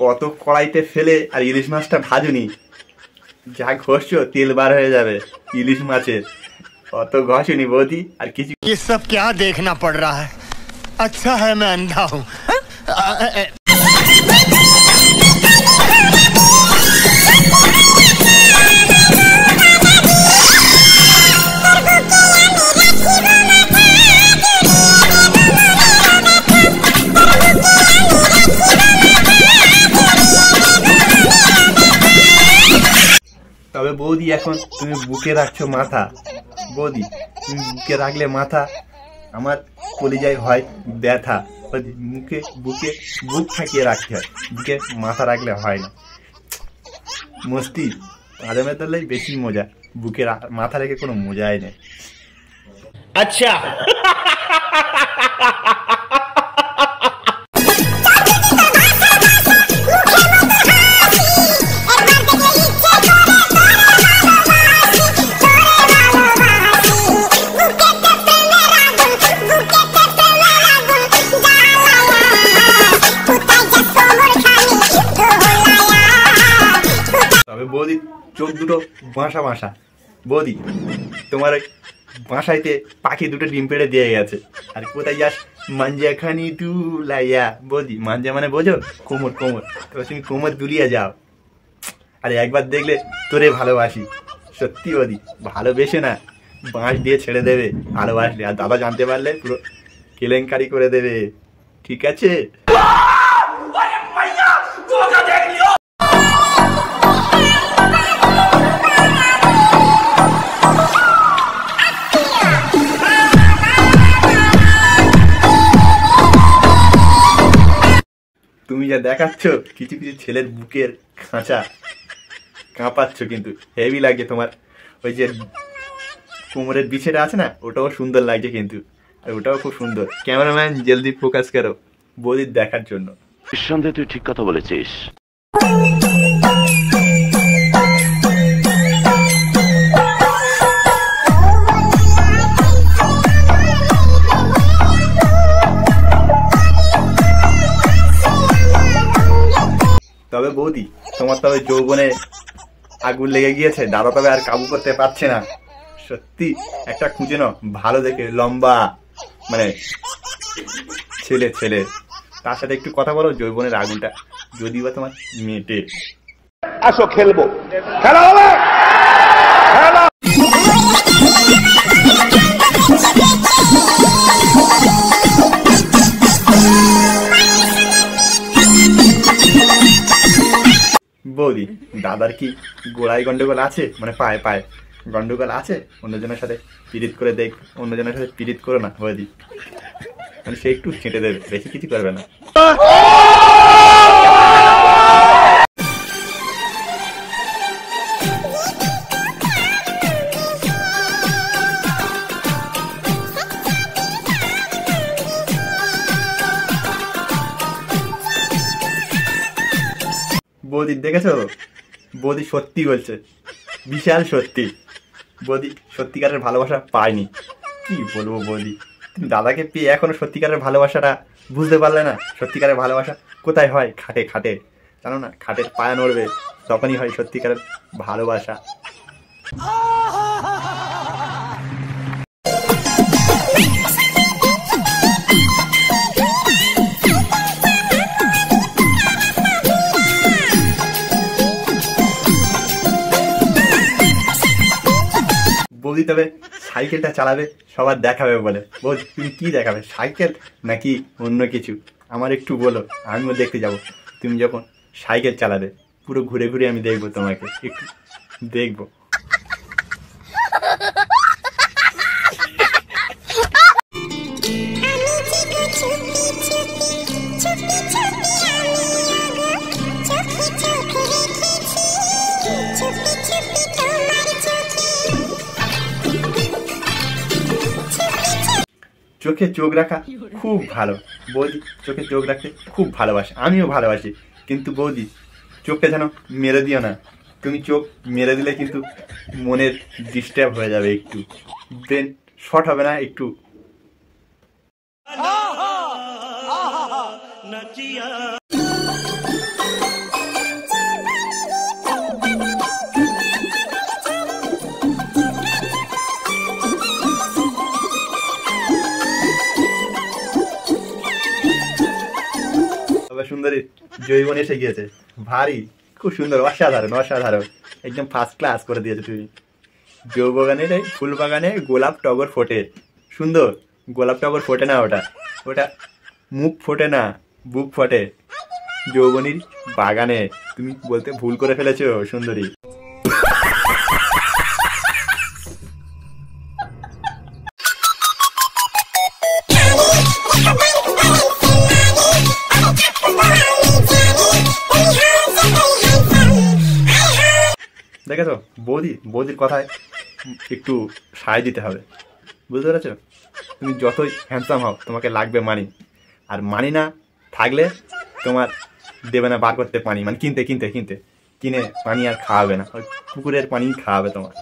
অত কড়াইতে ফেলে আর ইলিশ মাছটা ভাজুনি, যা ঘষছো তেল বার হয়ে যাবে ইলিশ মাছের। অত ঘষুনি বৌদি আর কিছু। ये सब क्या देखना पड़ रहा है? अच्छा है मैं अंधा हूँ। তবে বৌদি এখন তুমি বুকে রাখছো মাথা, বৌদি তুমি বুকে রাখলে মাথা আমার কলিজায় হয় ব্যথা। মুখে বুকে বুক ঠাকিয়ে রাখতে হয়, বুকে মাথা রাখলে হয় না। মস্তি আদমের দলেই বেশি মজা, বুকে মাথা রেখে কোনো মজাই নেই। अच्छा তবে বৌদি চোখ দুটো বাঁশা বাঁশা, বৌদি তোমার ওই বাঁশাইতে পাখি দুটো ডিম পেড়ে দিয়ে গেছে। আর কোথায় যাস মাঞ্জা খানি দুলাইয়া, বৌদি মাঞ্জা মানে বোঝো কোমর, কোমর, তবে তুমি কোমর দুলিয়ে যাও। আরে একবার দেখলে তোরে ভালোবাসি, সত্যি বৌদি ভালোবেসে না বাঁশ দিয়ে ছেড়ে দেবে ভালোবাসলে, আর দাদা জানতে পারলে পুরো কেলেঙ্কারি করে দেবে, ঠিক আছে? তুমি যা দেখাচ্ছ কিছু কিছু ছেলের বুকের খাঁচা কাঁপাচ্ছ, কিন্তু হেভি লাগছে তোমার। ওই যে কোমরের বিছেটা আছে না, ওটাও সুন্দর লাগছে কিন্তু, আর ওটাও খুব সুন্দর। ক্যামেরাম্যান জলদি ফোকাস করো বৌদির দেখার জন্য। নিঃসন্দেহে তুই ঠিক কথা বলেছিস। তবে বৌদি তোমার তবে যৌবনে আগুন লেগে গিয়েছে, দাদা তবে আর কাবু করতে পারছে না। সত্যি একটা খুঁজে নাও ভালো দেখে, লম্বা মানে ছেলে ছেলে, তার সাথে একটু কথা বলো, যৌবনের আগুনটা যদি বা তোমার মেটে। আসো খেলবো, খেলা হবে, খেলা। বৌদি দাদার কি গোড়ায় গন্ডগোল আছে, মানে পায়ে পায়ে গন্ডগোল আছে? অন্যজনের সাথে পীড়িত করে দেখ, অন্যজনের সাথে পীড়িত করো না বৌদি, মানে সে একটু ছেঁটে দেবে, বেশি কিছু করবে না। বৌদি দেখেছো, বৌদি সত্যি বলছে, বিশাল সত্যি। বৌদি সত্যিকারের ভালোবাসা পায়নি, কি বলবো বৌদি, তুমি দাদাকে পেয়ে এখনো সত্যিকারের ভালোবাসাটা বুঝতে পারলে না। সত্যিকারের ভালোবাসা কোথায় হয়? খাটে, খাটে, জানো না? খাটের পায়া নড়বে তখনই হয় সত্যিকারের ভালোবাসা। বৌদি তবে সাইকেলটা চালাবে, সবার দেখাবে বলে। বৌদি তুমি কি দেখাবে, সাইকেল নাকি অন্য কিছু? আমার একটু বলো, আমিও দেখতে যাব। তুমি যখন সাইকেল চালাবে পুরো ঘুরে ঘুরে আমি দেখবো, তোমাকে একটু দেখবো। চোখে চোখ রাখা খুব ভালো বৌদি, চোখে চোখ রাখতে খুব ভালোবাসে, আমিও ভালোবাসি, কিন্তু বৌদি চোখটা যেন মেরে দিও না। তুমি চোখ মেরে দিলে কিন্তু মনের ডিস্টার্ব হয়ে যাবে, একটু ব্রেন শর্ট হবে না একটু। জৈবন এসে গিয়েছে, ভারী খুব সুন্দর, অসাধারণ অসাধারণ, একদম ফার্স্ট ক্লাস করে দিয়েছে তুমি। যৌবগানের এই ফুল বাগানে গোলাপ টগর ফোটে, সুন্দর। গোলাপ টগর ফোটে না, ওটা ওটা মুখ ফোটে না, বুক ফোটে। যৌবনীর বাগানে তুমি বলতে ভুল করে ফেলেছো সুন্দরী। দেখেছো বৌদির কথায় একটু সায় দিতে হবে, বুঝতে পেরেছো? তুমি যতই হ্যান্ডসাম হও তোমাকে লাগবে মানি, আর মানি না থাকলে তোমার দেবে না বার করতে পানি, মানে কিনে পানি আর খাওয়াবে না, ওই পুকুরের পানি খাওয়াবে তোমার।